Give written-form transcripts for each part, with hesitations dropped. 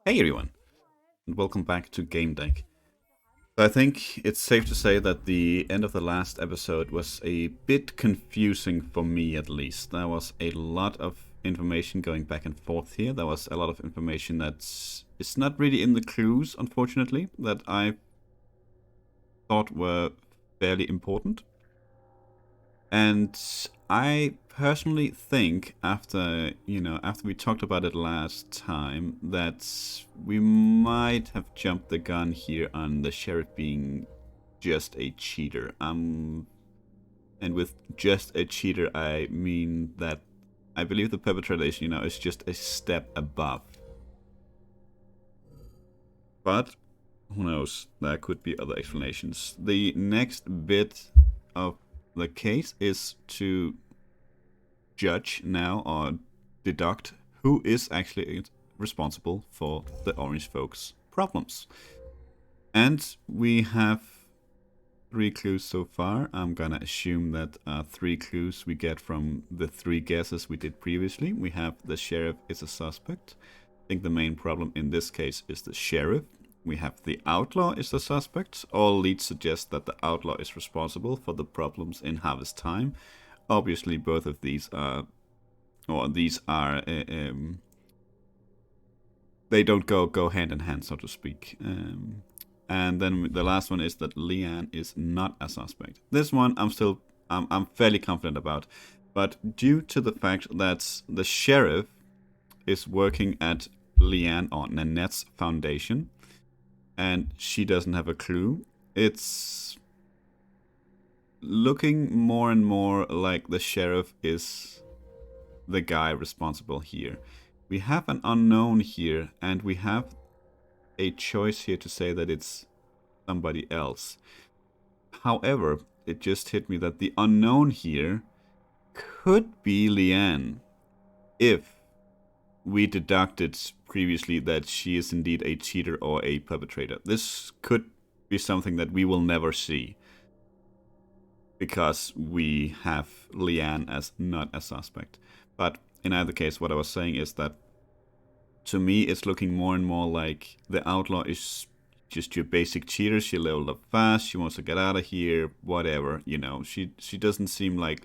Hey everyone, and welcome back to Gamedec. So I think it's safe to say that the end of the last episode was a bit confusing for me at least. There was a lot of information going back and forth here. There was a lot of information that's it's not really in the clues, unfortunately, that I thought were fairly important. And I personally think after we talked about it last time that we might have jumped the gun here on the sheriff being just a cheater. And with just a cheater I mean that I believe the perpetrator is just a step above. But who knows? There could be other explanations. The next bit of the case is to judge now or deduct who is actually responsible for the orange folks' problems. And we have 3 clues so far. I'm gonna assume that 3 clues we get from the 3 guesses we did previously. We have the sheriff is a suspect. I think the main problem in this case is the sheriff. We have the outlaw is the suspect. All leads suggest that the outlaw is responsible for the problems in Harvest Time. Obviously, both of these are, they don't go hand in hand, so to speak. And then the last one is that Leanne is not a suspect. This one I'm fairly confident about, but due to the fact that the sheriff is working at Leanne or Nanette's foundation, and she doesn't have a clue, it's looking more and more like the sheriff is the guy responsible here. We have an unknown here, and we have a choice here to say that it's somebody else. However, it just hit me that the unknown here could be Leanne if we deducted previously that she is indeed a cheater or a perpetrator. This could be something that we will never see, because we have Leanne as not a suspect. But in either case, what I was saying is that to me it's looking more and more like the outlaw is just your basic cheater. She leveled up fast, she wants to get out of here, whatever, she doesn't seem like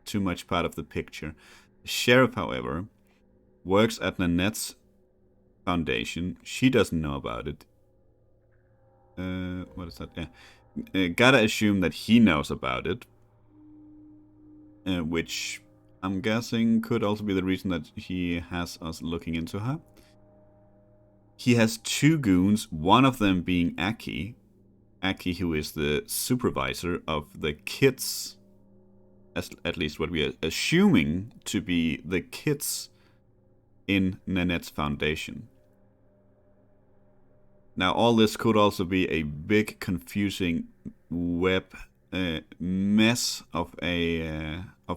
too much part of the picture. The sheriff, however, works at Nanette's foundation. She doesn't know about it. What is that? Yeah. Gotta assume that he knows about it. Which I'm guessing could also be the reason that he has us looking into her. He has 2 goons, one of them being Aki. Aki, who is the supervisor of the kids. At least what we are assuming to be the kids in Nanette's foundation. Now, all this could also be a big, confusing web mess of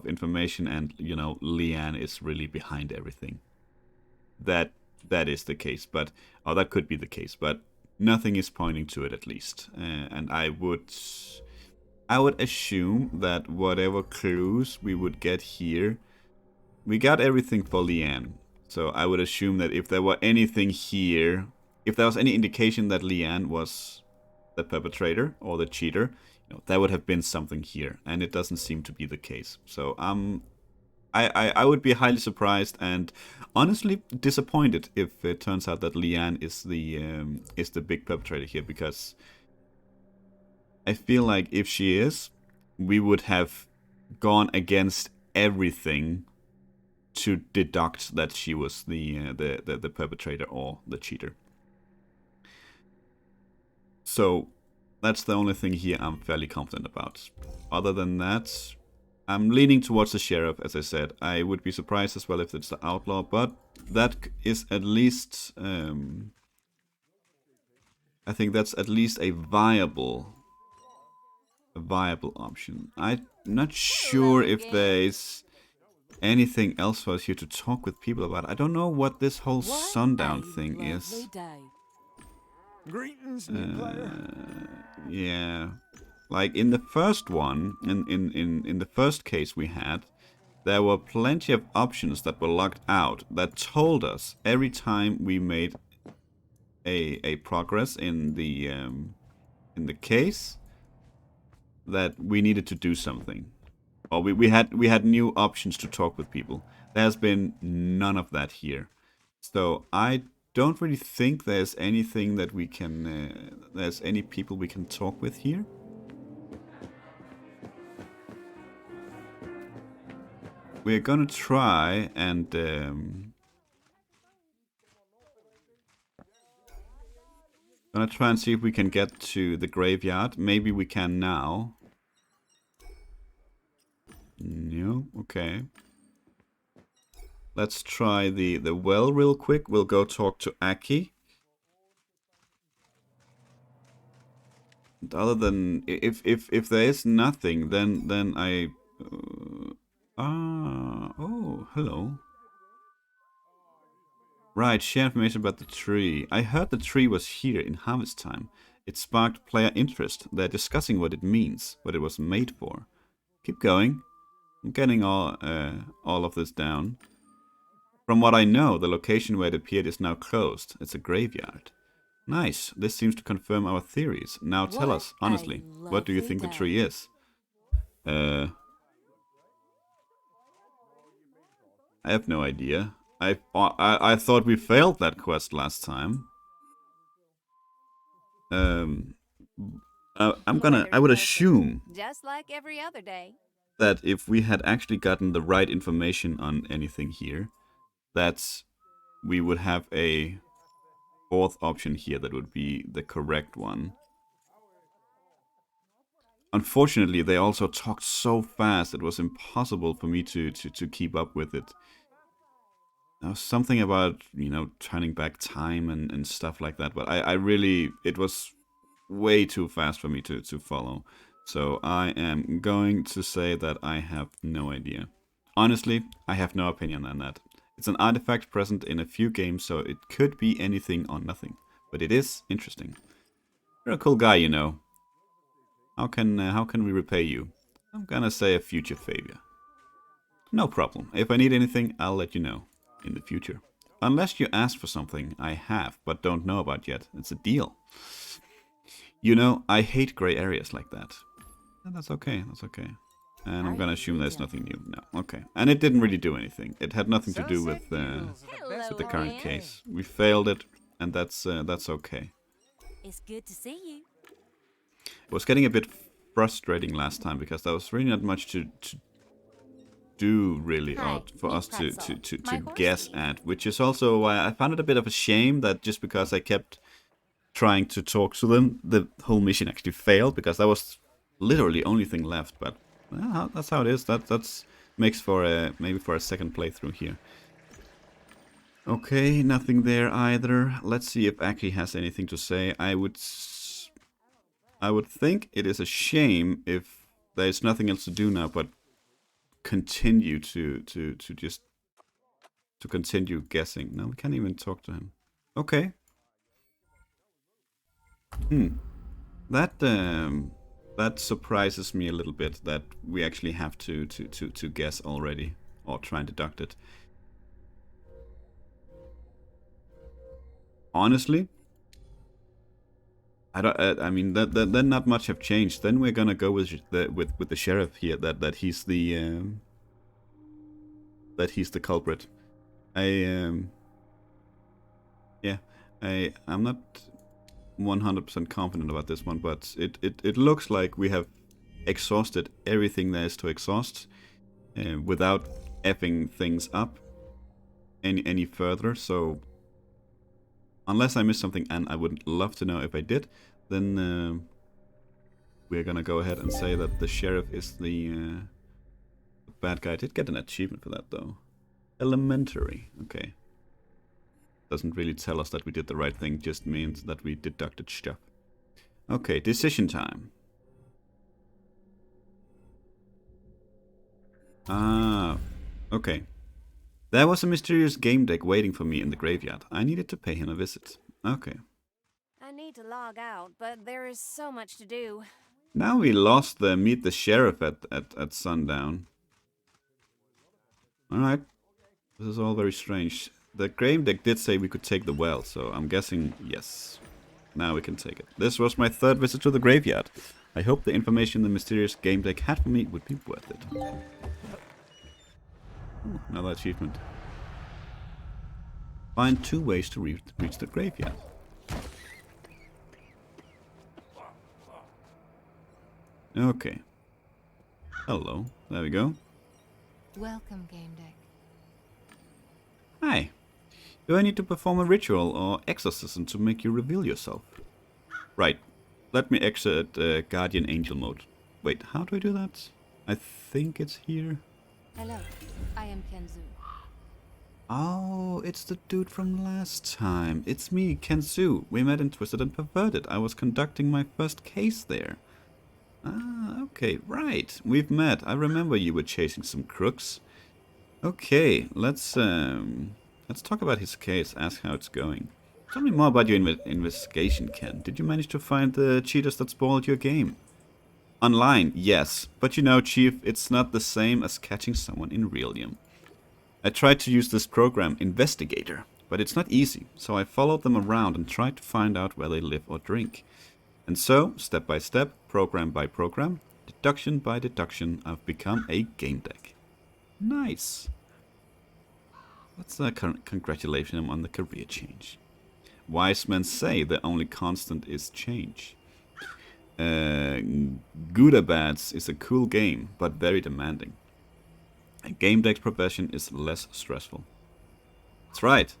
information, and Leanne is really behind everything. That is the case, but that could be the case, but nothing is pointing to it at least. And I would assume that whatever clues we would get here, we got everything for Leanne. So I would assume that if there were anything here, if there was any indication that Leanne was the perpetrator or the cheater, there would have been something here, and it doesn't seem to be the case. So I would be highly surprised and honestly disappointed if it turns out that Leanne is the big perpetrator here, because I feel like if she is, we would have gone against everything to deduct that she was the perpetrator or the cheater. So that's the only thing here I'm fairly confident about. Other than that, I'm leaning towards the sheriff, as I said. I would be surprised as well if it's the outlaw, but that is at least, I think that's at least a viable option. I'm not sure if there's anything else for us here to talk with people about. I don't know what this whole sundown thing is. Greetings, new player. Yeah, like in the first one, in the first case we had, there were plenty of options that were locked out that told us every time we made a progress in the case, that we needed to do something, or we had new options to talk with people. There's been none of that here, so I don't really think there's anything that we can. There's any people we can talk with here. We're gonna try and see if we can get to the graveyard. Maybe we can now. No, okay. Let's try the well real quick. We'll go talk to Aki. And other than if there is nothing, then I. Oh, hello. Right, share information about the tree. I heard the tree was here in harvest time. It sparked player interest. They're discussing what it means, what it was made for. Keep going. I'm getting all of this down. From what I know, the location where it appeared is now closed. It's a graveyard. Nice. This seems to confirm our theories. Now tell us, honestly, what do you think the tree is? I have no idea. I thought we failed that quest last time. I would assume, just like every other day, that if we had actually gotten the right information on anything here, that we would have a fourth option here that would be the correct one. Unfortunately, they also talked so fast it was impossible for me to keep up with it. There was something about, turning back time and stuff like that, but I really, it was way too fast for me to follow. So I am going to say that I have no idea. Honestly, I have no opinion on that. It's an artifact present in a few games, so it could be anything or nothing. But it is interesting. You're a cool guy, you know. How can we repay you? I'm gonna say a future favor. No problem. If I need anything, I'll let you know in the future. Unless you ask for something I have but don't know about yet. It's a deal. You know, I hate gray areas like that. And that's okay, that's okay. And I'm gonna assume there's nothing new. No, okay. And it didn't really do anything. It had nothing to do with the current case. We failed it, and that's okay. It's good to see you. It was getting a bit frustrating last time because there was really not much to do really, or for us to guess at, which is also why I found it a bit of a shame that just because I kept trying to talk to them, the whole mission actually failed, because that was literally only thing left. But well, that's how it is. That's makes for maybe for a second playthrough here. Okay, nothing there either. Let's see if Aki has anything to say. I would think it is a shame if there's nothing else to do now but continue to continue guessing. No, we can't even talk to him. Okay. That surprises me a little bit, that we actually have to guess already, or try and deduct it. Honestly, I mean then not much have changed. Then we're gonna go with the sheriff here. That he's the culprit. I'm not 100% confident about this one, but it looks like we have exhausted everything there is to exhaust without effing things up any further. So unless I missed something, and I would love to know if I did, then we're gonna go ahead and say that the sheriff is the bad guy. I did get an achievement for that though. Elementary. Okay. Doesn't really tell us that we did the right thing, just means that we deducted stuff. Okay, decision time. Okay. There was a mysterious Gamedec waiting for me in the graveyard. I needed to pay him a visit. Okay. I need to log out, but there is so much to do. Now we lost the meet the sheriff at sundown. Alright. This is all very strange. The Gamedec did say we could take the well, so I'm guessing yes. Now we can take it. This was my third visit to the graveyard. I hope the information the mysterious Gamedec had for me would be worth it. Ooh, another achievement. Find 2 ways to reach the graveyard. Okay. Hello. There we go. Welcome, Gamedec. Hi. Do I need to perform a ritual or exorcism to make you reveal yourself? Right. Let me exit Guardian Angel mode. Wait, how do I do that? I think it's here. Hello, I am Kenzu. Oh, it's the dude from last time. It's me, Kenzu. We met in Twisted and Perverted. I was conducting my first case there. Ah, okay, right. We've met. I remember you were chasing some crooks. Okay, let's talk about his case, ask how it's going. Tell me more about your investigation, Ken. Did you manage to find the cheaters that spoiled your game? Online, yes. But you know, Chief, it's not the same as catching someone in Realium. I tried to use this program, Investigator, but it's not easy, so I followed them around and tried to find out where they live or drink. And so, step by step, program by program, deduction by deduction, I've become a Gamedec. Nice. Let's congratulate him on the career change. Wise men say the only constant is change. Goodabads is a cool game, but very demanding. A Gamedec's profession is less stressful. That's right.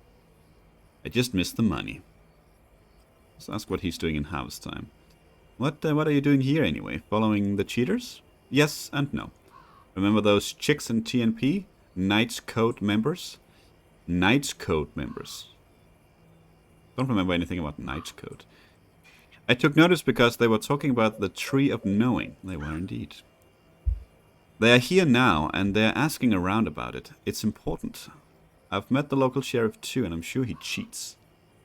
I just missed the money. Let's ask what he's doing in harvest time. What are you doing here anyway? Following the cheaters? Yes and no. Remember those chicks in TNP? Knight's Code members? Knight's Code members. Don't remember anything about Knight's Code. I took notice because they were talking about the Tree of Knowing. They were indeed. They are here now, and they're asking around about it. It's important. I've met the local sheriff too, and I'm sure he cheats.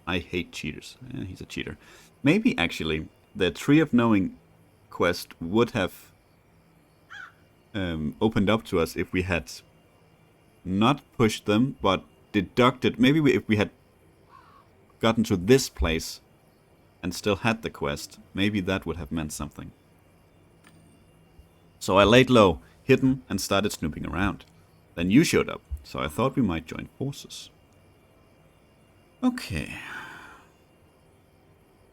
I hate cheaters. He's a cheater. Maybe, actually, the Tree of Knowing quest would have opened up to us if we had not pushed them, but deducted. Maybe if we had gotten to this place and still had the quest, maybe that would have meant something. So I laid low, hidden, and started snooping around. Then you showed up, so I thought we might join forces. Okay.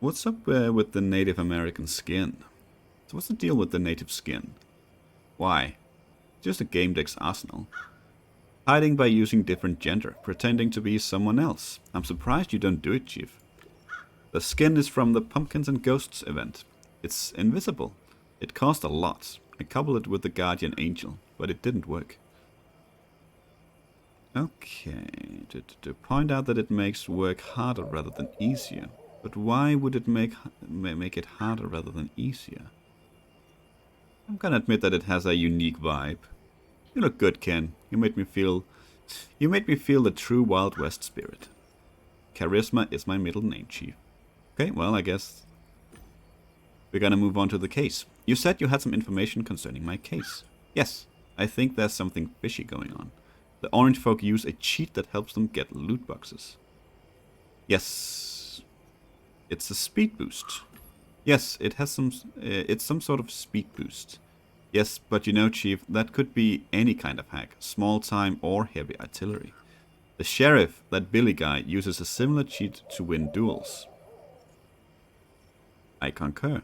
What's up with the Native American skin? So what's the deal with the native skin? Why? Just a Gamedec's arsenal. Hiding by using different gender, pretending to be someone else. I'm surprised you don't do it, Chief. The skin is from the Pumpkins and Ghosts event. It's invisible. It cost a lot. I coupled it with the Guardian Angel, but it didn't work. Okay, to point out that it makes work harder rather than easier. But why would it make it harder rather than easier? I'm gonna admit that it has a unique vibe. You look good, Ken. You made me feel the true Wild West spirit. Charisma is my middle name, Chief. Okay, well, I guess we're gonna move on to the case. You said you had some information concerning my case. Yes, I think there's something fishy going on. The orange folk use a cheat that helps them get loot boxes. Yes, it's a speed boost. Yes, it has it's some sort of speed boost. Yes, but you know, Chief, that could be any kind of hack, small time or heavy artillery. The sheriff, that Billy guy, uses a similar cheat to win duels. I concur.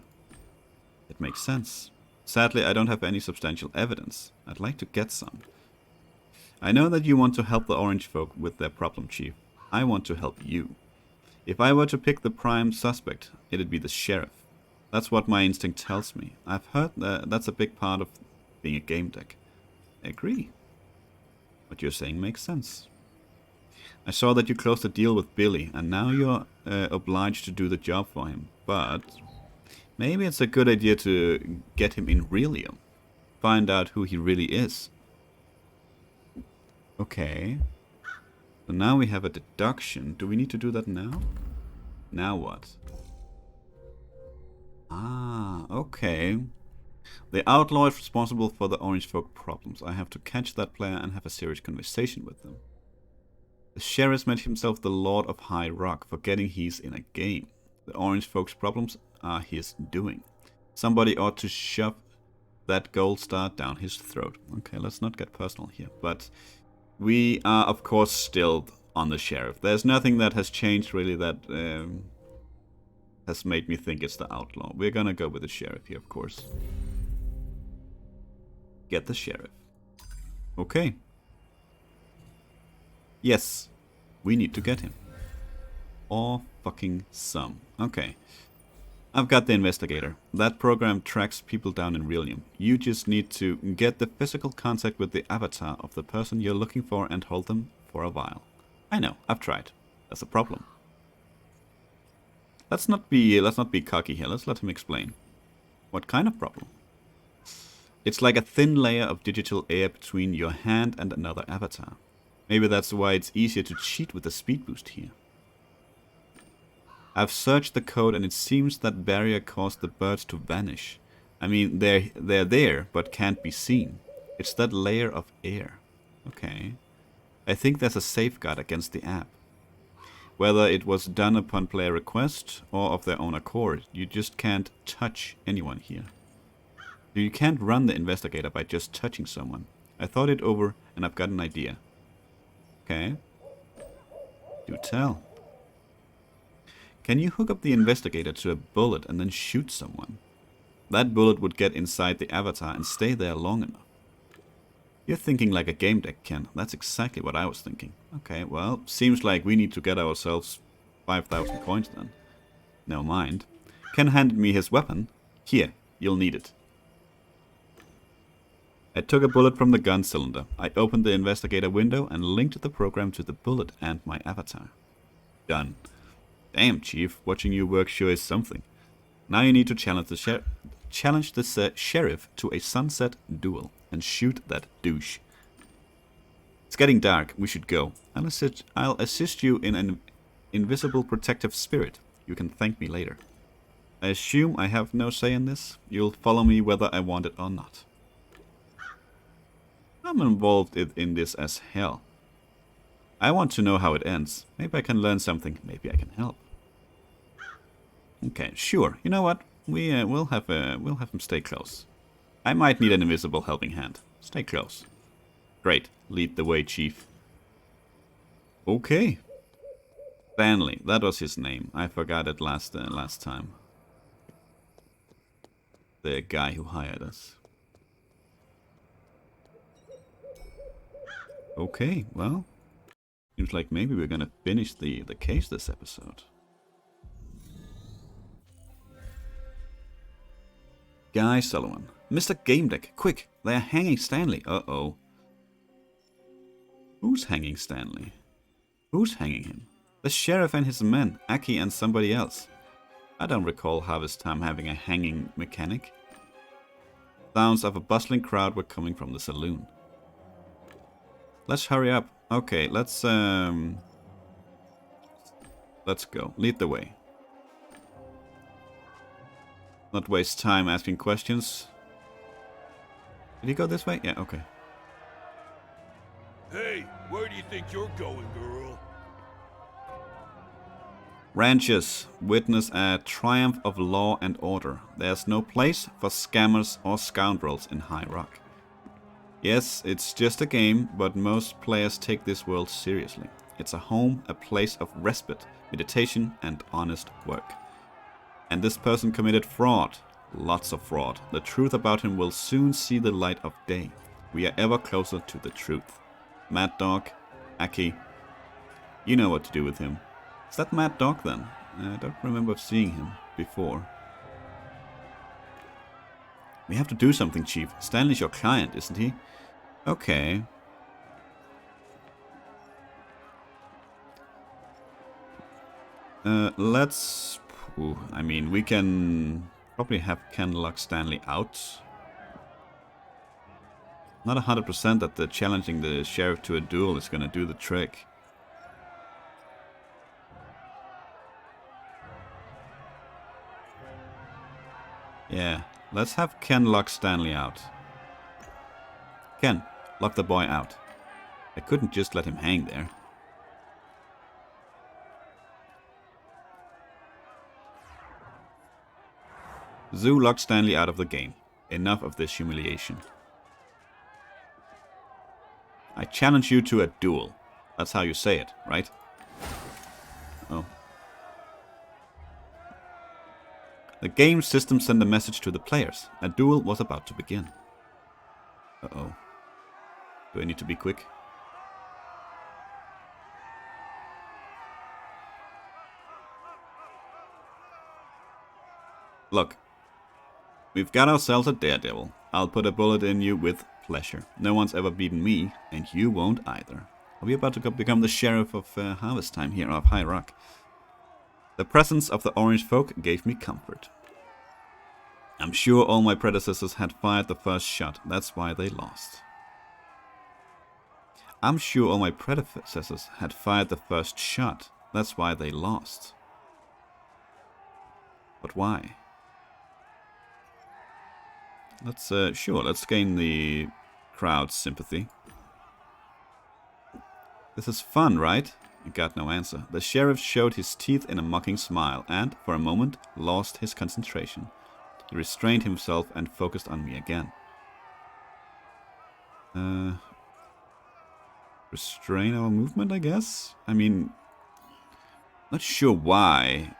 It makes sense. Sadly, I don't have any substantial evidence. I'd like to get some. I know that you want to help the orange folk with their problem, Chief. I want to help you. If I were to pick the prime suspect, it'd be the sheriff. That's what my instinct tells me. I've heard that's a big part of being a Gamedec. I agree. What you're saying makes sense. I saw that you closed a deal with Billy, and now you're obliged to do the job for him. But maybe it's a good idea to get him in Realium. Find out who he really is. Okay. So now we have a deduction. Do we need to do that now? Now what? Ah, okay. The outlaw is responsible for the orange folk problems. I have to catch that player and have a serious conversation with them. The sheriff made himself the Lord of High Rock, forgetting he's in a game. The orange folks' problems are his doing. Somebody ought to shove that gold star down his throat. Okay, let's not get personal here, but we are, of course, still on the sheriff. There's nothing that has changed, really, that has made me think it's the outlaw. We're gonna go with the sheriff here, of course. Get the sheriff. Okay. Yes, we need to get him. Or fucking some. Okay. I've got the investigator. That program tracks people down in Realium. You just need to get the physical contact with the avatar of the person you're looking for and hold them for a while. I know, I've tried. That's a problem. Let's not be cocky here. Let's let him explain. What kind of problem? It's like a thin layer of digital air between your hand and another avatar. Maybe that's why it's easier to cheat with the speed boost here. I've searched the code and it seems that barrier caused the birds to vanish. I mean, they're there, but can't be seen. It's that layer of air. Okay. I think there's a safeguard against the app. Whether it was done upon player request or of their own accord, you just can't touch anyone here. You can't run the investigator by just touching someone. I thought it over and I've got an idea. Okay. Do tell. Can you hook up the investigator to a bullet and then shoot someone? That bullet would get inside the avatar and stay there long enough. You're thinking like a game deck, Ken. That's exactly what I was thinking. Okay, well, seems like we need to get ourselves 5,000 coins then. Never mind. Ken handed me his weapon. Here, you'll need it. I took a bullet from the gun cylinder. I opened the investigator window and linked the program to the bullet and my avatar. Done. Damn, Chief, watching you work sure is something. Now you need to challenge the sheriff to a sunset duel and shoot that douche. It's getting dark. We should go. I'll assist you in an invisible protective spirit. You can thank me later. I assume I have no say in this. You'll follow me whether I want it or not. I'm involved in this as hell. I want to know how it ends. Maybe I can learn something. Maybe I can help. Okay, sure. You know what? We'll have him stay close. I might need an invisible helping hand. Stay close. Great. Lead the way, Chief. Okay. Stanley. That was his name. I forgot it last time. The guy who hired us. Okay, well, seems like maybe we're gonna finish the case this episode. Guy Sullivan. Mr. Gamedec, quick! They are hanging Stanley. Uh-oh. Who's hanging Stanley? Who's hanging him? The sheriff and his men, Aki and somebody else. I don't recall Harvest Time having a hanging mechanic. Sounds of a bustling crowd were coming from the saloon. Let's hurry up. Okay, let's go. Lead the way. Not waste time asking questions. Did he go this way? Yeah, okay. Hey, where do you think you're going, girl? Ranchers, witness a triumph of law and order. There's no place for scammers or scoundrels in High Rock. Yes, it's just a game, but most players take this world seriously. It's a home, a place of respite, meditation, and honest work. And this person committed fraud. Lots of fraud. The truth about him will soon see the light of day. We are ever closer to the truth. Mad Dog, Aki. You know what to do with him. Is that Mad Dog then? I don't remember seeing him before. We have to do something, Chief. Stanley's your client, isn't he? Okay. Let's... Ooh, I mean, we can probably have Ken lock Stanley out. Not 100% that the challenging the sheriff to a duel is gonna do the trick. Yeah, let's have Ken lock Stanley out. Ken, lock the boy out. I couldn't just let him hang there. Zoo locked Stanley out of the game. Enough of this humiliation. I challenge you to a duel. That's how you say it, right? Oh. The game system sent a message to the players. A duel was about to begin. Uh-oh. Do I need to be quick? Look. We've got ourselves a daredevil. I'll put a bullet in you with pleasure. No one's ever beaten me, and you won't either. Are we about to become the sheriff of Harvest Time here of High Rock? The presence of the orange folk gave me comfort. I'm sure all my predecessors had fired the first shot. That's why they lost. I'm sure all my predecessors had fired the first shot. That's why they lost. But why? Let's gain the crowd's sympathy. This is fun, right? I got no answer. The sheriff showed his teeth in a mocking smile and, for a moment, lost his concentration. He restrained himself and focused on me again. Restrain our movement, I guess? I mean, not sure why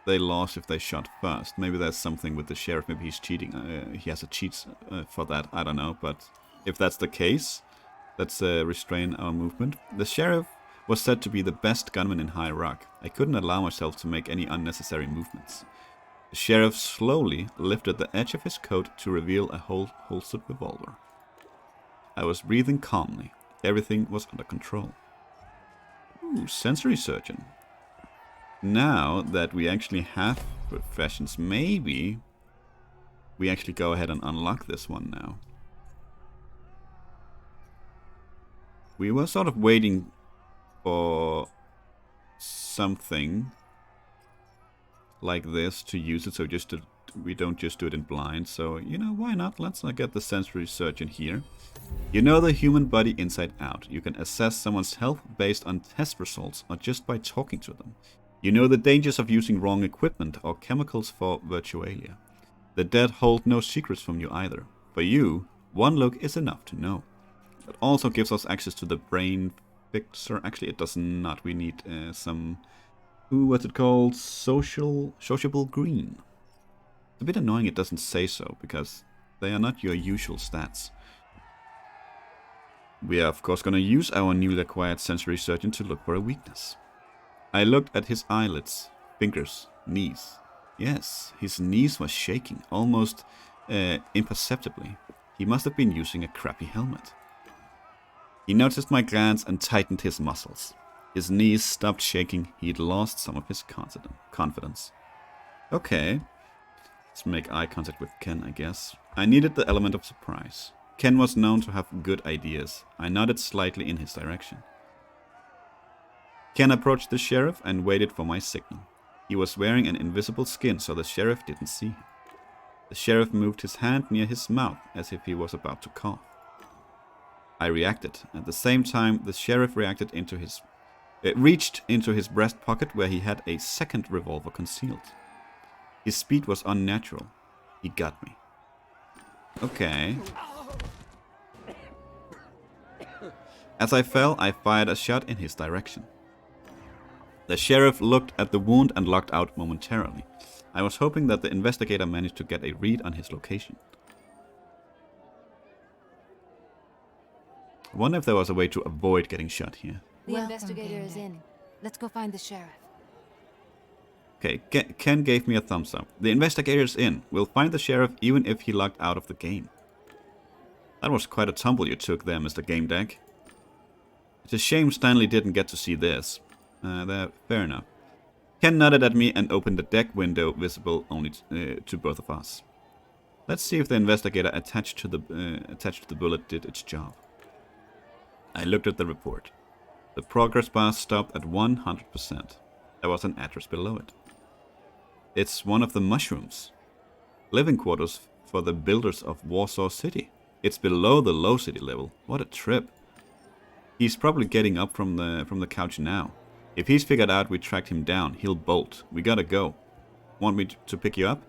they lost if they shot first. Maybe there's something with the sheriff. Maybe he's cheating. He has a cheat for that. I don't know. But if that's the case, let's restrain our movement. The sheriff was said to be the best gunman in High Rock. I couldn't allow myself to make any unnecessary movements. The sheriff slowly lifted the edge of his coat to reveal a holstered revolver. I was breathing calmly. Everything was under control. Ooh, sensory surgeon. Now that we actually have professions, maybe we actually go ahead and unlock this one now. We were sort of waiting for something like this to use it, so we don't just do it in blind. So, you know, why not? Let's get the sensory surgeon here. You know the human body inside out. You can assess someone's health based on test results or just by talking to them. You know the dangers of using wrong equipment or chemicals for virtualia. The dead hold no secrets from you either. For you, one look is enough to know. It also gives us access to the brain fixer. Actually, it does not. We need some... Ooh, what's it called? Sociable green. It's a bit annoying it doesn't say so, because they are not your usual stats. We are, of course, going to use our newly acquired sensory surgeon to look for a weakness. I looked at his eyelids, fingers, knees. Yes, his knees were shaking, almost imperceptibly. He must have been using a crappy helmet. He noticed my glance and tightened his muscles. His knees stopped shaking. He'd lost some of his confidence. Okay. Let's make eye contact with Ken, I guess. I needed the element of surprise. Ken was known to have good ideas. I nodded slightly in his direction. Ken approached the sheriff and waited for my signal. He was wearing an invisible skin, so the sheriff didn't see him. The sheriff moved his hand near his mouth as if he was about to cough. I reacted. At the same time, the sheriff reacted reached into his breast pocket where he had a second revolver concealed. His speed was unnatural. He got me. Okay. As I fell, I fired a shot in his direction. The sheriff looked at the wound and locked out momentarily. I was hoping that the investigator managed to get a read on his location. I wonder if there was a way to avoid getting shot here. The Welcome, investigator is Gamedec. in. Let's go find the sheriff. Okay, Ken gave me a thumbs up. The investigator's in. We'll find the sheriff even if he logged out of the game. That was quite a tumble you took there, Mr. Gamedec. It's a shame Stanley didn't get to see this. Fair enough. Ken nodded at me and opened the deck window visible only to both of us. Let's see if the investigator attached to the bullet did its job. I looked at the report. The progress bar stopped at 100%. There was an address below it. It's one of the mushrooms. Living quarters for the builders of Warsaw City. It's below the low city level. What a trip. He's probably getting up from the couch now. If he's figured out we tracked him down, he'll bolt. We gotta go. Want me to pick you up?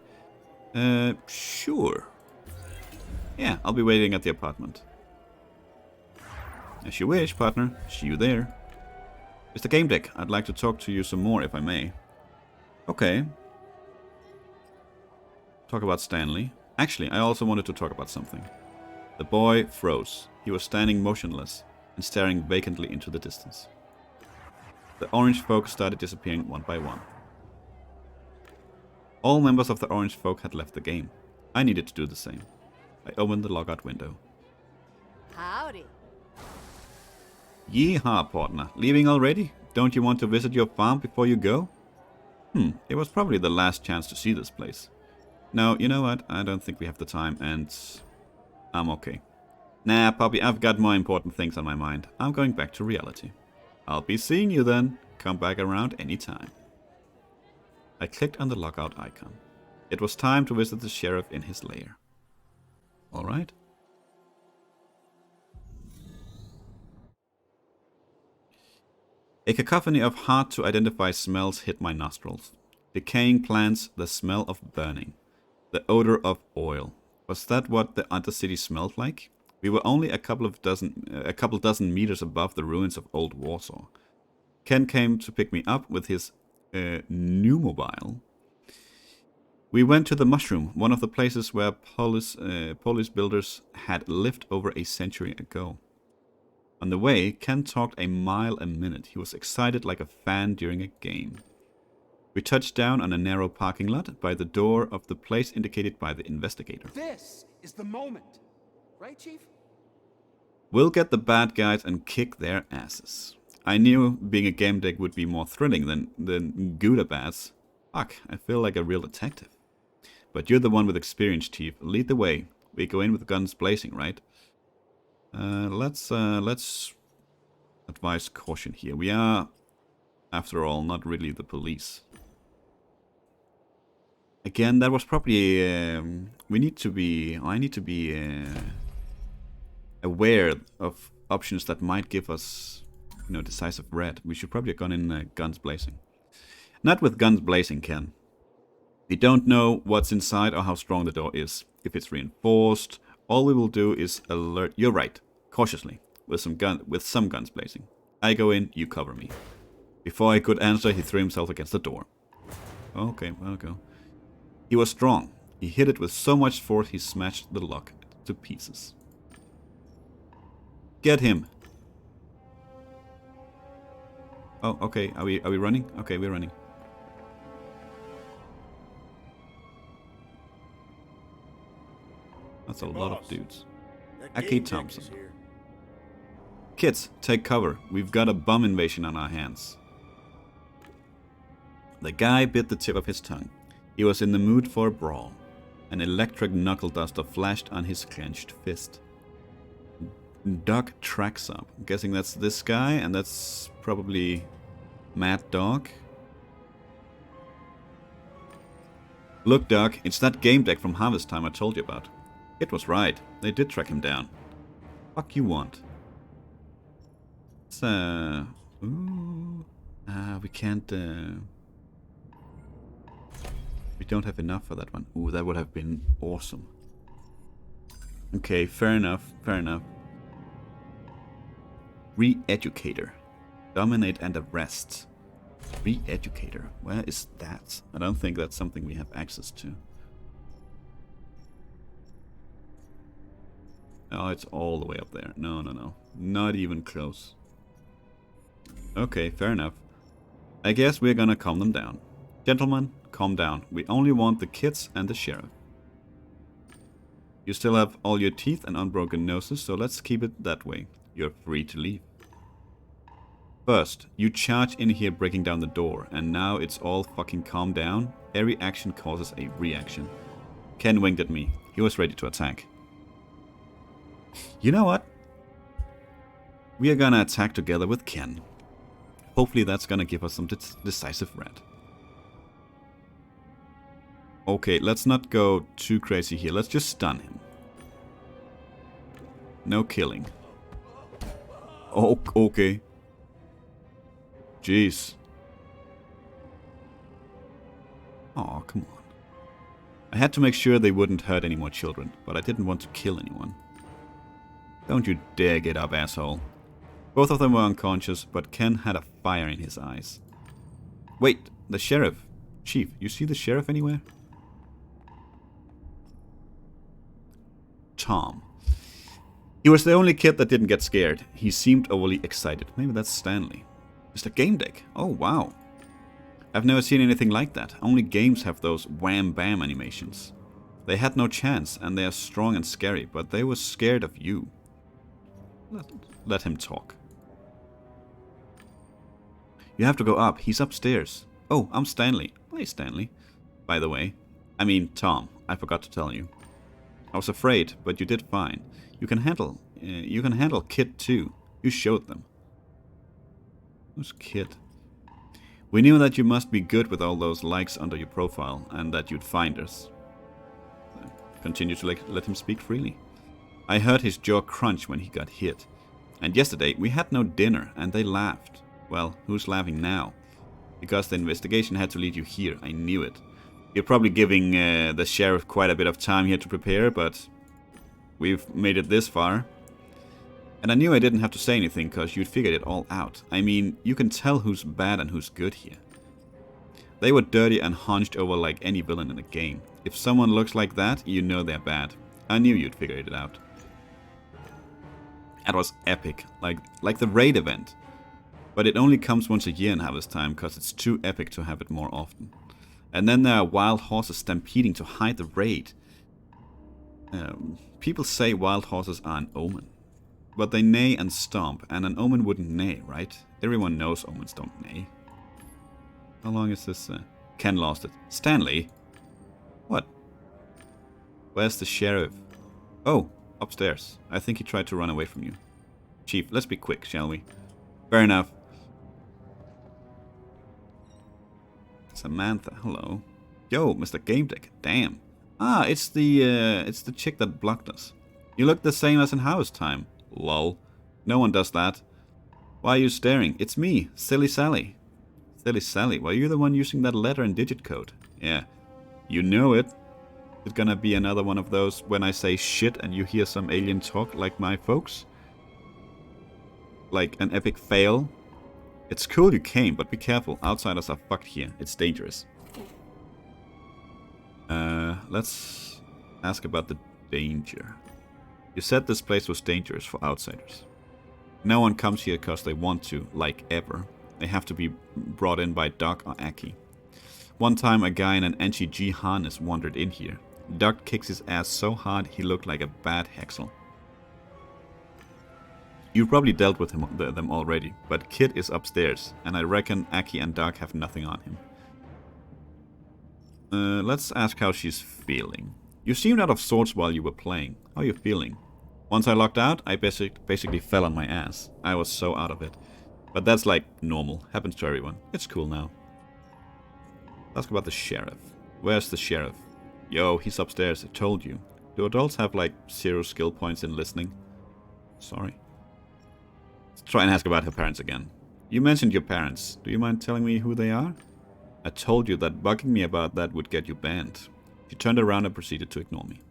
Sure. Yeah, I'll be waiting at the apartment. As you wish, partner. See you there. Mr. Gamedec, I'd like to talk to you some more, if I may. Okay. Talk about Stanley. Actually, I also wanted to talk about something. The boy froze. He was standing motionless and staring vacantly into the distance. The orange folk started disappearing one by one. All members of the orange folk had left the game. I needed to do the same. I opened the logout window. Howdy. Yeehaw, partner. Leaving already? Don't you want to visit your farm before you go? It was probably the last chance to see this place. No, you know what? I don't think we have the time, and I'm okay. Nah, Poppy, I've got more important things on my mind. I'm going back to reality. I'll be seeing you then. Come back around anytime. I clicked on the logout icon. It was time to visit the sheriff in his lair. Alright. A cacophony of hard-to-identify smells hit my nostrils. Decaying plants, the smell of burning. The odor of oil. Was that what the Undercity smelled like? We were only a couple dozen meters above the ruins of Old Warsaw. Ken came to pick me up with his new mobile. We went to the Mushroom, one of the places where polis builders had lived over a century ago. On the way, Ken talked a mile a minute. He was excited like a fan during a game. We touched down on a narrow parking lot by the door of the place indicated by the investigator. This is the moment. Right, Chief? We'll get the bad guys and kick their asses. I knew being a Gamedec would be more thrilling than Gouda bats. Fuck, I feel like a real detective. But you're the one with experience, Chief. Lead the way. We go in with guns blazing, right? Let's advise caution here. We are, after all, not really the police. Again, that was probably I need to be aware of options that might give us, decisive red. We should probably have gone in guns blazing. Not with guns blazing, Ken. We don't know what's inside or how strong the door is. If it's reinforced, all we will do is alert. You're right. Cautiously, with some guns blazing. I go in, you cover me. Before I could answer, he threw himself against the door. Okay, well, go. He was strong. He hit it with so much force he smashed the lock to pieces. Get him. Oh, okay. Are we running? Okay, we're running. That's a lot of dudes. Aki Thompson. Kids, take cover. We've got a bomb invasion on our hands. The guy bit the tip of his tongue. He was in the mood for a brawl. An electric knuckle duster flashed on his clenched fist. Doc tracks up. I'm guessing that's this guy, and that's probably Mad Dog. Look, Doc, it's that Gamedec from Harvest Time I told you about. It was right. They did track him down. Fuck you want? It's, we can't, we don't have enough for that one. Ooh, that would have been awesome. Okay, fair enough, fair enough. Re-educator. Dominate and arrest. Re-educator. Where is that? I don't think that's something we have access to. Oh, it's all the way up there. No, no, no. Not even close. Okay, fair enough. I guess we're gonna calm them down. Gentlemen, calm down. We only want the kids and the sheriff. You still have all your teeth and unbroken noses, so let's keep it that way. You're free to leave. First, you charge in here breaking down the door, and now it's all fucking calm down. Every action causes a reaction. Ken winked at me. He was ready to attack. You know what? We are gonna attack together with Ken. Hopefully that's gonna give us some decisive red. Okay, let's not go too crazy here. Let's just stun him. No killing. Oh, okay. Jeez. Oh, come on. I had to make sure they wouldn't hurt any more children, but I didn't want to kill anyone. Don't you dare get up, asshole. Both of them were unconscious, but Ken had a fire in his eyes. Wait, the sheriff. Chief, you see the sheriff anywhere? Tom. He was the only kid that didn't get scared. He seemed overly excited. Maybe that's Stanley. Mr. Gamedec. Oh, wow. I've never seen anything like that. Only games have those wham-bam animations. They had no chance, and they are strong and scary, but they were scared of you. Let him talk. You have to go up. He's upstairs. Oh, I'm Stanley. Hey, Stanley. By the way. I mean, Tom. I forgot to tell you. I was afraid, but you did fine. You can handle Kid too. You showed them. Who's Kid? We knew that you must be good with all those likes under your profile, and that you'd find us. Continue to let him speak freely. I heard his jaw crunch when he got hit. And yesterday we had no dinner, and they laughed. Well, who's laughing now? Because the investigation had to lead you here. I knew it. You're probably giving the sheriff quite a bit of time here to prepare, but we've made it this far. And I knew I didn't have to say anything, because you'd figured it all out. I mean, you can tell who's bad and who's good here. They were dirty and hunched over like any villain in a game. If someone looks like that, you know they're bad. I knew you'd figured it out. That was epic, like the raid event. But it only comes once a year in Harvest Time, because it's too epic to have it more often. And then there are wild horses stampeding to hide the raid. People say wild horses are an omen. But they neigh and stomp, and an omen wouldn't neigh, right? Everyone knows omens don't neigh. How long is this? Ken lost it. Stanley? What? Where's the sheriff? Oh, upstairs. I think he tried to run away from you. Chief, let's be quick, shall we? Fair enough. Samantha, hello. Yo, Mr. Gamedec, damn. Ah, it's the chick that blocked us. You look the same as in Harvest Time. Lol. No one does that. Why are you staring? It's me, Silly Sally. Silly Sally, were you the one using that letter and digit code? Yeah. You know it. It's gonna be another one of those when I say shit and you hear some alien talk like my folks? Like an epic fail? It's cool you came, but be careful. Outsiders are fucked here. It's dangerous. Let's ask about the danger. You said this place was dangerous for outsiders. No one comes here because they want to, like ever. They have to be brought in by Doc or Aki. One time a guy in an NGG harness wandered in here. Doc kicks his ass so hard he looked like a bad Hexel. You probably dealt with them already, but Kid is upstairs, and I reckon Aki and Doc have nothing on him. Let's ask how she's feeling. You seemed out of sorts while you were playing. How are you feeling? Once I locked out, I basically fell on my ass. I was so out of it. But that's like normal. Happens to everyone. It's cool now. Ask about the sheriff. Where's the sheriff? Yo, he's upstairs. I told you. Do adults have like 0 skill points in listening? Sorry. Let's try and ask about her parents again. You mentioned your parents. Do you mind telling me who they are? I told you that bugging me about that would get you banned. She turned around and proceeded to ignore me.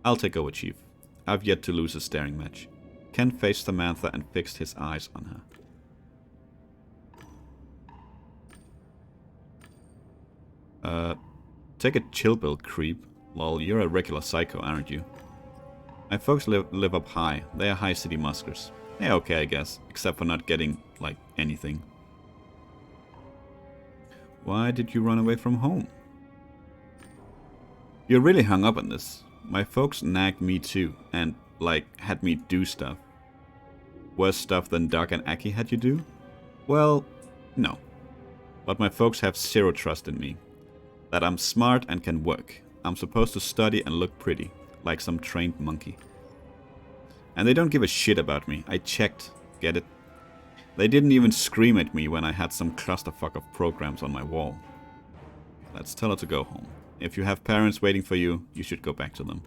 I'll take over, Chief. I've yet to lose a staring match. Ken faced Samantha and fixed his eyes on her. Take a chill pill, creep. Lol, you're a regular psycho, aren't you? My folks live up high. They are high city muskers. They're okay, I guess, except for not getting, like, anything. Why did you run away from home? You're really hung up on this. My folks nagged me too, and, like, had me do stuff. Worse stuff than Doc and Aki had you do? Well, no. But my folks have 0 trust in me. That I'm smart and can work. I'm supposed to study and look pretty, like some trained monkey. And they don't give a shit about me. I checked. Get it? They didn't even scream at me when I had some clusterfuck of programs on my wall. Let's tell her to go home. If you have parents waiting for you, you should go back to them.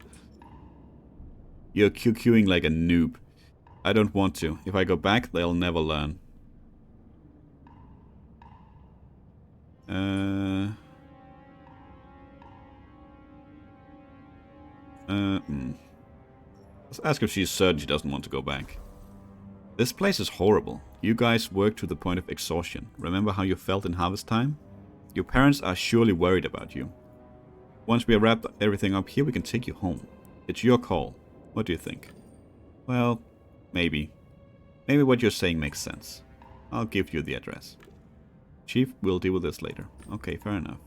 You're QQing like a noob. I don't want to. If I go back, they'll never learn. Let's ask if she's certain she doesn't want to go back. This place is horrible. You guys work to the point of exhaustion. Remember how you felt in harvest time? Your parents are surely worried about you. Once we have wrapped everything up here, we can take you home. It's your call. What do you think? Well, maybe. Maybe what you're saying makes sense. I'll give you the address. Chief, we'll deal with this later. Okay, fair enough.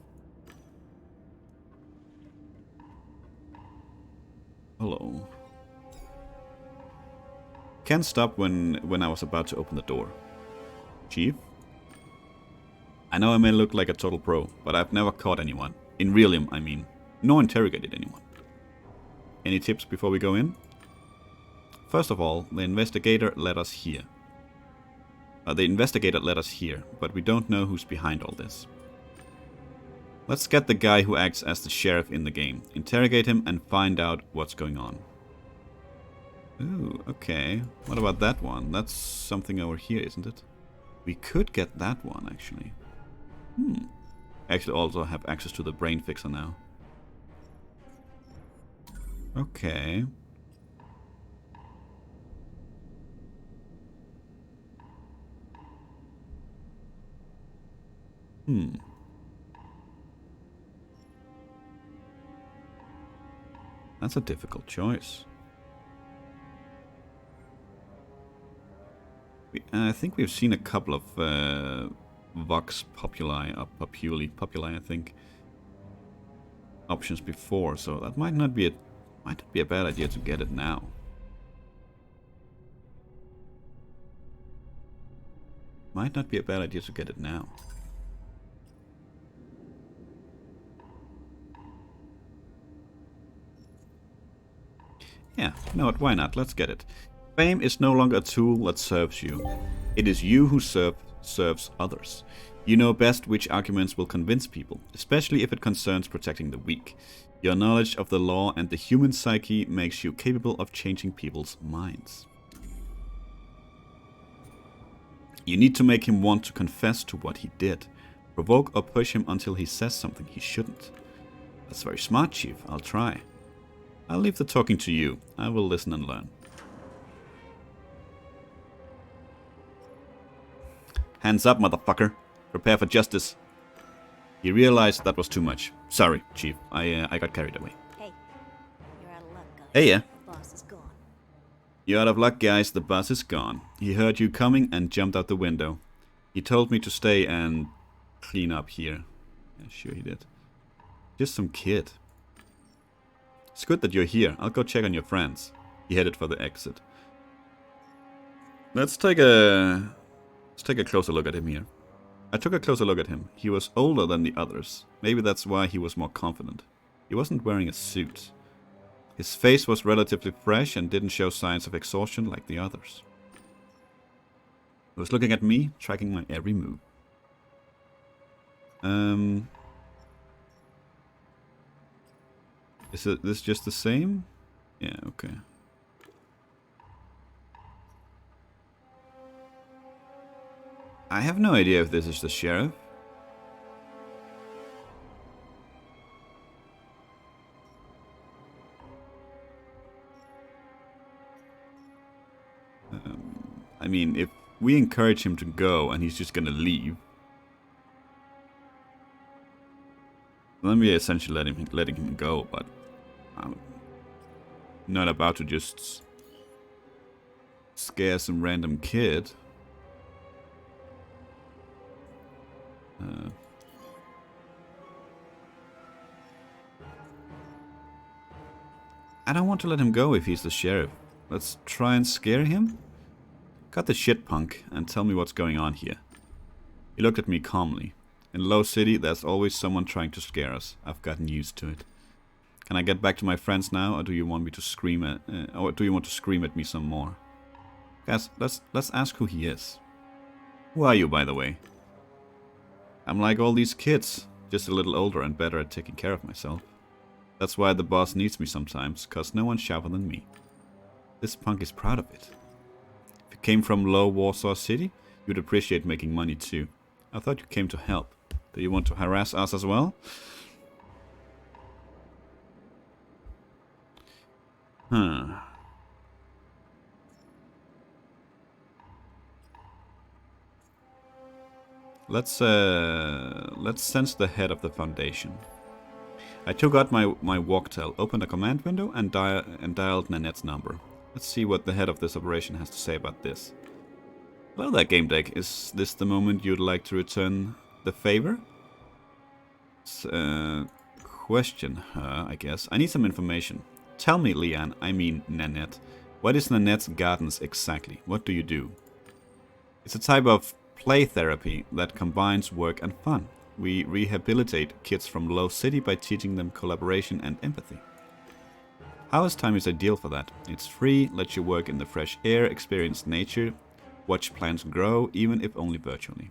Hello. Ken stopped when I was about to open the door. Chief? I know I may look like a total pro, but I've never caught anyone. In Realium, I mean. Nor interrogated anyone. Any tips before we go in? First of all, the investigator led us here. But we don't know who's behind all this. Let's get the guy who acts as the sheriff in the game. Interrogate him and find out what's going on. Ooh, okay. What about that one? That's something over here, isn't it? We could get that one, actually. Actually also have access to the brain fixer now. Okay. That's a difficult choice. I think we've seen a couple of Vox Populi, or Populi, I think, options before, so that might not be a bad idea to get it now. Might not be a bad idea to get it now. Yeah, you know what, why not? Let's get it. Fame is no longer a tool that serves you. It is you who serves others. You know best which arguments will convince people, especially if it concerns protecting the weak. Your knowledge of the law and the human psyche makes you capable of changing people's minds. You need to make him want to confess to what he did. Provoke or push him until he says something he shouldn't. That's very smart, Chief. I'll try. I'll leave the talking to you. I will listen and learn. Hands up, motherfucker. Prepare for justice. He realized that was too much. Sorry, Chief. I got carried away. Hey, you're out of luck, guys. Hey, yeah. The boss is gone. You're out of luck, guys. The bus is gone. He heard you coming and jumped out the window. He told me to stay and clean up here. Yeah, sure he did. Just some kid. It's good that you're here. I'll go check on your friends. He headed for the exit. Let's take a closer look at him here. I took a closer look at him. He was older than the others. Maybe that's why he was more confident. He wasn't wearing a suit. His face was relatively fresh and didn't show signs of exhaustion like the others. He was looking at me, tracking my every move. Is this just the same? Yeah, okay. I have no idea if this is the sheriff. I mean, if we encourage him to go and he's just gonna leave, then we are essentially letting him go, but I'm not about to just scare some random kid. I don't want to let him go if he's the sheriff. Let's try and scare him? Cut the shit, punk, and tell me what's going on here. He looked at me calmly. In Low City, there's always someone trying to scare us. I've gotten used to it. Can I get back to my friends now, or do you want me to scream at me some more? Guys, let's ask who he is. Who are you, by the way? I'm like all these kids, just a little older and better at taking care of myself. That's why the boss needs me sometimes, cause no one's sharper than me. This punk is proud of it. If you came from Low Warsaw City, you'd appreciate making money too. I thought you came to help. Do you want to harass us as well? Huh. Let's sense the head of the Foundation. I took out my walktel, opened a command window, and dialed Nanette's number. Let's see what the head of this operation has to say about this. Hello there, Gamedec. Is this the moment you'd like to return the favor? Question her, I guess. I need some information. Tell me, Leanne, I mean Nanette. What is Nanette's Gardens exactly? What do you do? It's a type of play therapy that combines work and fun. We rehabilitate kids from Low City by teaching them collaboration and empathy. Harvest time is ideal for that. It's free, lets you work in the fresh air, experience nature, watch plants grow, even if only virtually.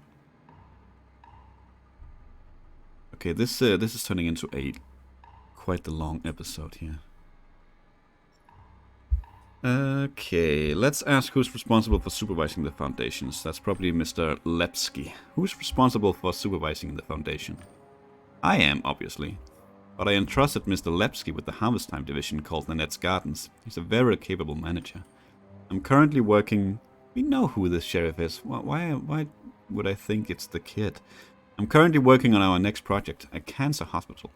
Okay, this is turning into quite the long episode here. Okay, let's ask who's responsible for supervising the foundations. That's probably Mr. Lepsky. Who's responsible for supervising the foundation? I am, obviously. But I entrusted Mr. Lepsky with the Harvest Time division called Nanette's Gardens. He's a very capable manager. I'm currently working... We know who this sheriff is. Why would I think it's the kid? I'm currently working on our next project, a cancer hospital.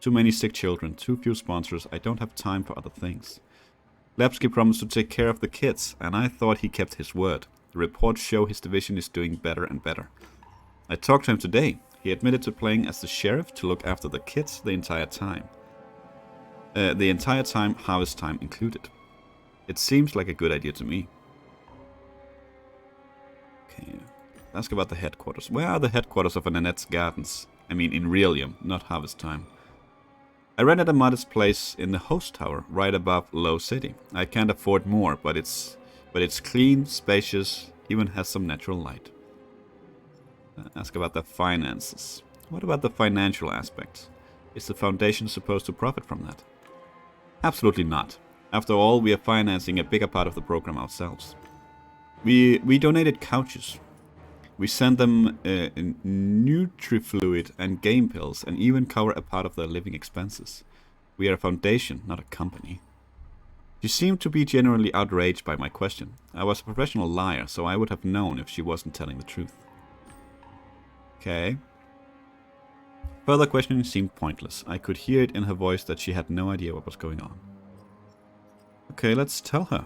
Too many sick children, too few sponsors. I don't have time for other things. Lepsky promised to take care of the kids, and I thought he kept his word. The reports show his division is doing better and better. I talked to him today. He admitted to playing as the sheriff to look after the kids the entire time. Harvest time included. It seems like a good idea to me. Okay, ask about the headquarters. Where are the headquarters of Nanette's Gardens? I mean in Realium, not Harvest Time. I rented a modest place in the host tower, right above Low City. I can't afford more, but it's clean, spacious, even has some natural light. Ask about the finances. What about the financial aspect? Is the foundation supposed to profit from that? Absolutely not. After all, we are financing a bigger part of the program ourselves. We donated couches. We send them Nutrifluid and game pills and even cover a part of their living expenses. We are a foundation, not a company. She seemed to be genuinely outraged by my question. I was a professional liar, so I would have known if she wasn't telling the truth. Okay. Further questioning seemed pointless. I could hear it in her voice that she had no idea what was going on. Okay, let's tell her.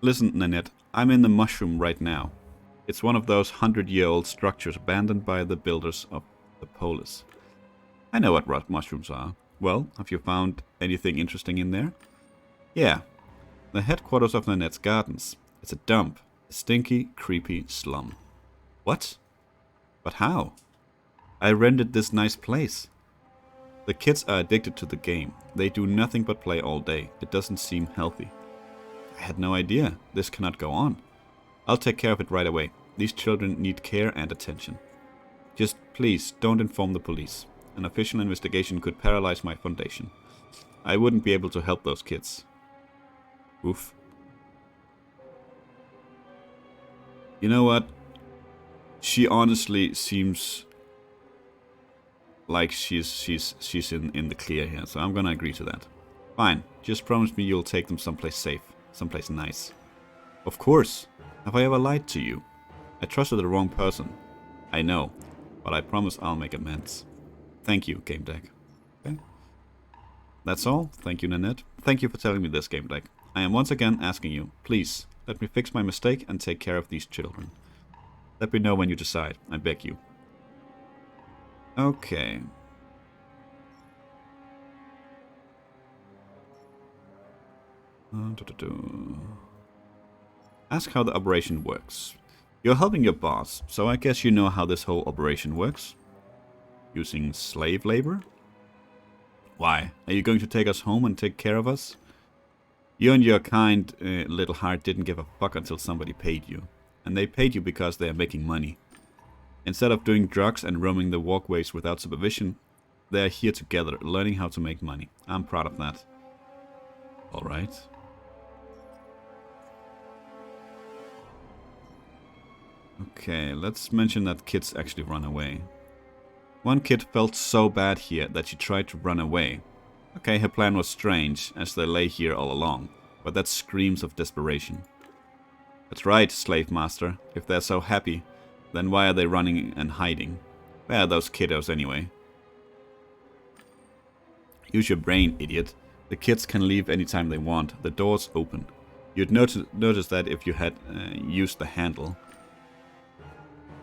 Listen, Nanette, I'm in the mushroom right now. It's one of those 100-year-old structures abandoned by the builders of the polis. I know what mushrooms are. Well, have you found anything interesting in there? Yeah, the headquarters of Nanette's Gardens. It's a dump. A stinky, creepy slum. What? But how? I rented this nice place. The kids are addicted to the game. They do nothing but play all day. It doesn't seem healthy. I had no idea. This cannot go on. I'll take care of it right away. These children need care and attention. Just please don't inform the police. An official investigation could paralyze my foundation. I wouldn't be able to help those kids. Oof. You know what? She honestly seems like she's in the clear here, so I'm gonna agree to that. Fine, just promise me you'll take them someplace safe, someplace nice. Of course. Have I ever lied to you? I trusted the wrong person. I know, but I promise I'll make amends. Thank you, Gamedec. Okay. That's all. Thank you, Nanette. Thank you for telling me this, Gamedec. I am once again asking you, please, let me fix my mistake and take care of these children. Let me know when you decide, I beg you. Okay. Ask how the operation works. You're helping your boss, so I guess you know how this whole operation works. Using slave labor? Why? Are you going to take us home and take care of us? You and your kind little heart didn't give a fuck until somebody paid you. And they paid you because they are making money. Instead of doing drugs and roaming the walkways without supervision, they are here together, learning how to make money. I'm proud of that. Alright. Okay, let's mention that kids actually run away. One kid felt so bad here that she tried to run away. Okay, her plan was strange, as they lay here all along, but that screams of desperation. That's right, slave master. If they're so happy, then why are they running and hiding? Where are those kiddos anyway? Use your brain, idiot. The kids can leave anytime they want. The door's open. You'd notice that if you had used the handle.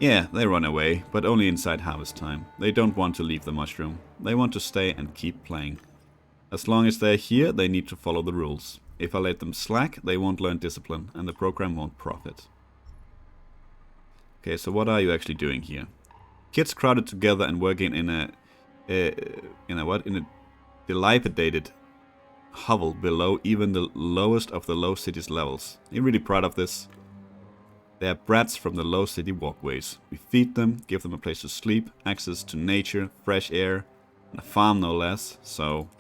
Yeah, they run away, but only inside harvest time. They don't want to leave the mushroom. They want to stay and keep playing. As long as they're here, they need to follow the rules. If I let them slack, they won't learn discipline, and the program won't profit. Okay, so what are you actually doing here? Kids crowded together and working in a dilapidated hovel below even the lowest of the low city's levels. Are you really proud of this? They are brats from the low city walkways. We feed them, give them a place to sleep, access to nature, fresh air, and a farm no less, so...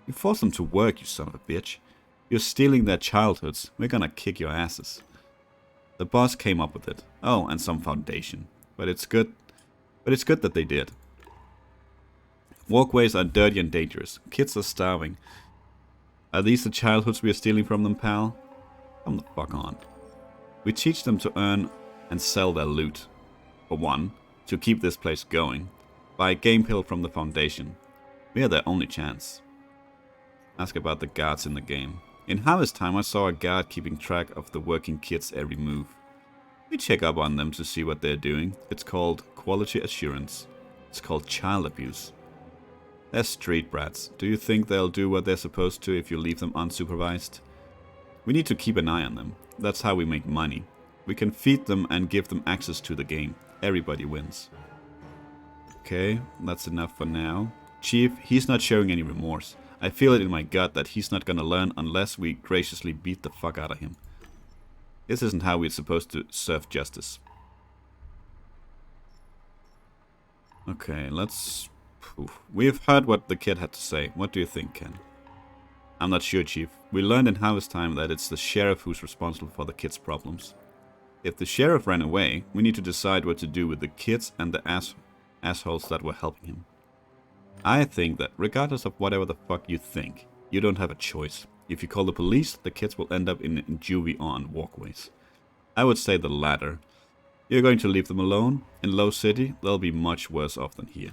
You force them to work, you son of a bitch. You're stealing their childhoods. We're gonna kick your asses. The boss came up with it. Oh, and some foundation. But it's good that they did. Walkways are dirty and dangerous. Kids are starving. Are these the childhoods we are stealing from them, pal? Come the fuck on. We teach them to earn and sell their loot. For one, to keep this place going. Buy game pill from the foundation. We are their only chance. Ask about the guards in the game. In harvest time I saw a guard keeping track of the working kids' every move. We check up on them to see what they're doing. It's called quality assurance. It's called child abuse. They're street brats. Do you think they'll do what they're supposed to if you leave them unsupervised? We need to keep an eye on them. That's how we make money. We can feed them and give them access to the game. Everybody wins. Okay, that's enough for now. Chief, he's not showing any remorse. I feel it in my gut that he's not gonna learn unless we graciously beat the fuck out of him. This isn't how we're supposed to serve justice. Okay, let's... We've heard what the kid had to say. What do you think, Ken? I'm not sure, Chief. We learned in harvest time that it's the sheriff who's responsible for the kids' problems. If the sheriff ran away, we need to decide what to do with the kids and the assholes that were helping him. I think that regardless of whatever the fuck you think, you don't have a choice. If you call the police, the kids will end up in juvie on walkways. I would say the latter. You're going to leave them alone? In Low City, they'll be much worse off than here.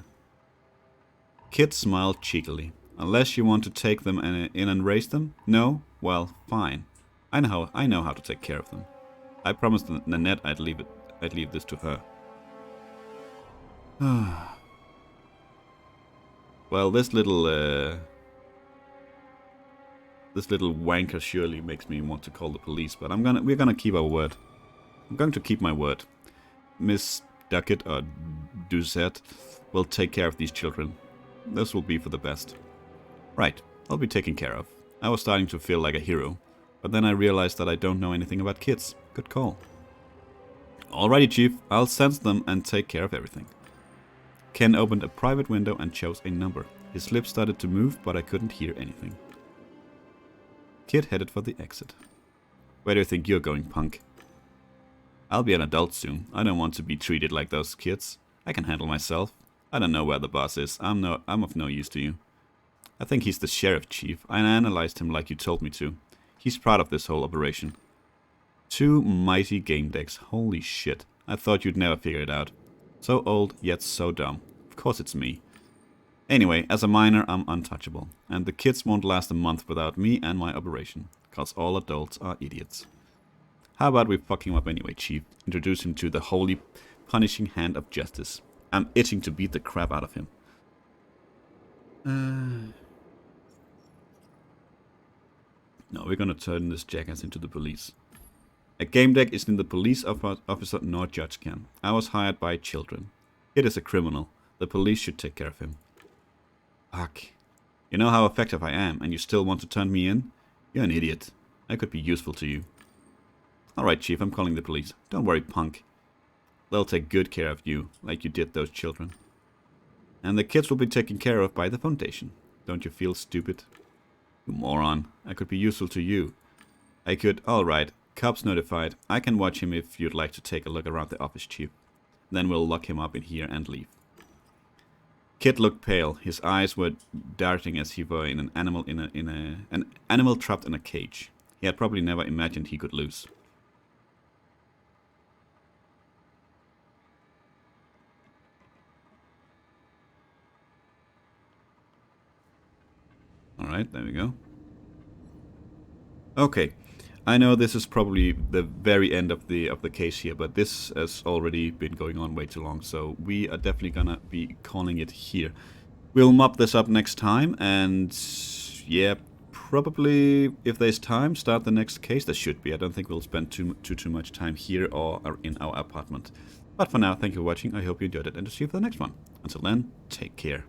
Kid smiled cheekily. Unless you want to take them in and raise them? No? Well, fine. I know how to take care of them. I promised Nanette I'd leave this to her. Well, this little wanker surely makes me want to call the police, but we're gonna keep our word. I'm going to keep my word. Miss Duckett or Duzette will take care of these children. This will be for the best. Right, I'll be taken care of. I was starting to feel like a hero, but then I realized that I don't know anything about kids. Good call. Alrighty, Chief, I'll sense them and take care of everything. Ken opened a private window and chose a number. His lips started to move, but I couldn't hear anything. Kid headed for the exit. Where do you think you're going, punk? I'll be an adult soon. I don't want to be treated like those kids. I can handle myself. I don't know where the boss is. I'm of no use to you. I think he's the sheriff, Chief. I analyzed him like you told me to. He's proud of this whole operation. 2 mighty game decks. Holy shit. I thought you'd never figure it out. So old, yet so dumb. Of course it's me. Anyway, as a miner, I'm untouchable. And the kids won't last a month without me and my operation. Cause all adults are idiots. How about we fuck him up anyway, Chief? Introduce him to the holy, punishing hand of justice. I'm itching to beat the crap out of him. No, we're gonna turn this jackass into the police. A Gamedec isn't the police officer nor judge can. I was hired by children. It is a criminal. The police should take care of him. Fuck. You know how effective I am, and you still want to turn me in? You're an idiot. I could be useful to you. Alright, Chief, I'm calling the police. Don't worry, punk. They'll take good care of you, like you did those children. And the kids will be taken care of by the Foundation. Don't you feel stupid? You moron. I could be useful to you. I could... Alright. Cops notified. I can watch him if you'd like to take a look around the office, Chief. Then we'll lock him up in here and leave. Kid looked pale. His eyes were darting as he were in an animal trapped in a cage. he had probably never imagined he could lose. Alright, there we go. Okay, I know this is probably the very end of the case here, but this has already been going on way too long, so we are definitely gonna be calling it here. We'll mop this up next time, and yeah, probably if there's time, start the next case. There should be. I don't think we'll spend too much time here or in our apartment. But for now, thank you for watching. I hope you enjoyed it, and to see you for the next one. Until then, take care.